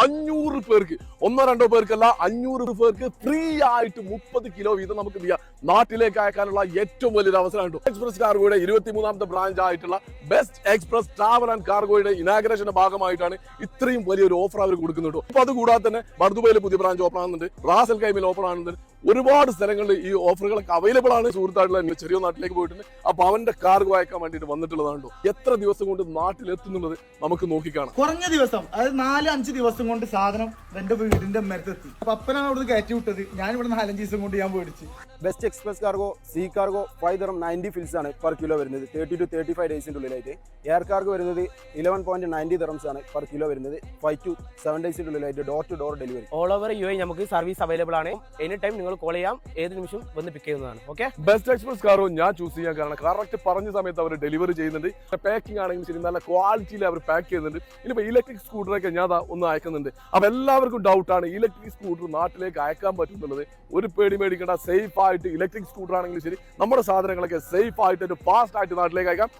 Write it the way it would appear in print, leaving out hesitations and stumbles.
500 പേർക്ക്, ഒന്നോ രണ്ടോ പേർക്കല്ല, 500 പേർക്ക് ഫ്രീ ആയിട്ട് 30 കിലോ വീതം നമുക്ക് നാട്ടിലേക്ക് അയക്കാനുള്ള ഏറ്റവും വലിയൊരു അവസരമാണ്. എക്സ്പ്രസ് കാർഗോയുടെ 23ാമത്തെ ബ്രാഞ്ച് ആയിട്ടുള്ള ബെസ്റ്റ് എക്സ്പ്രസ് ട്രാവൽ ആൻഡ് കാർഗോയുടെ ഇനാഗ്രേഷന്റെ ഭാഗമായിട്ടാണ് ഇത്രയും വലിയൊരു ഓഫർ അവർ കൊടുക്കുന്നുണ്ട്. അപ്പൊ അതുകൂടാതെ തന്നെ ബർദുബൈയിൽ പുതിയ ബ്രാഞ്ച് ഓപ്പൺ ആകുന്നുണ്ട്, റാസൽ കൈമിൽ ഓപ്പൺ ആകുന്നുണ്ട്. ഒരുപാട് സ്ഥലങ്ങളിൽ ഈ ഓഫറുകളൊക്കെ അവൈലബിൾ ആണ്. സുഹൃത്തായിട്ടുള്ള ചെറിയ നാട്ടിലേക്ക് പോയിട്ടുണ്ട്. അപ്പൊ അവന്റെ കാർഗോ അയക്കാൻ വേണ്ടിയിട്ട് വന്നിട്ടുള്ളതാണോ. എത്ര ദിവസം കൊണ്ട് നാട്ടിലെത്തുന്നുള്ളത് നമുക്ക് നോക്കിക്കാണാം. കുറഞ്ഞ ദിവസം, അതായത് 4-5 ദിവസം കൊണ്ട് സാധനം എന്റെ വീടിന്റെ മരത്തെത്തി. അപ്പൊ അപ്പനാണ് അവിടുന്ന് കയറ്റി വിട്ടത്. ഞാൻ ഇവിടെ 4-5 ദിവസം കൊണ്ട് ഞാൻ മേടിച്ചു. Best express cargo sea cargo 5 dirham 90 fils ആണ് പെർ കിലോ വരുന്നത്. 30 to 35 ഡേയ്സിന്റെ ഉള്ളിലായിട്ട്. എയർ കാർഗോ വരുന്നത് 11.90 dirhams ആണ് പെർ കിലോ വരുന്നത്. 5 to 7 ഡേയ്സിന്റെ ഉള്ളിലായിട്ട് door to door delivery. All over UAE നമുക്ക് സർവീസ് അവൈലബിൾ ആണ്. എനി ടൈം നിങ്ങൾ കോൾ ചെയ്യാം, ഏത് നിമിഷം വന്ന് പിക്ക് ചെയ്യുന്നതാണ്. ഓക്കെ, ബെസ്റ്റ് എക്സ്പ്രസ് കാർഗോ ഞാൻ ചൂസ് ചെയ്യാൻ കാരണം കറക്റ്റ് പറഞ്ഞ സമയത്ത് അവർ ഡെലിവറി ചെയ്യുന്നുണ്ട്. പാക്കിംഗ് ആണെങ്കിലും ശരി, നല്ല ക്വാളിറ്റിയിൽ അവർ പാക്ക് ചെയ്യുന്നുണ്ട്. ഇനിയിപ്പോൾ ഇലക്ട്രിക് സ്കൂട്ടറൊക്കെ ഞാൻ ഒന്ന് അയക്കുന്നുണ്ട്. അപ്പൊ എല്ലാവർക്കും ഡൗട്ടാണ് ഇലക്ട്രിക് സ്കൂട്ടർ നാട്ടിലേക്ക് അയക്കാൻ പറ്റുന്നുള്ളത്. ഒരു പേടി മേടിക്കേണ്ട, സേഫ് ആയിട്ട് ഇലക്ട്രിക് സ്കൂട്ടർ ആണെങ്കിലും ശരി നമ്മുടെ സാധനങ്ങളൊക്കെ സേഫ് ആയിട്ട് ഫാസ്റ്റ് ആയിട്ട് നാട്ടിലേക്ക് അയക്കാം.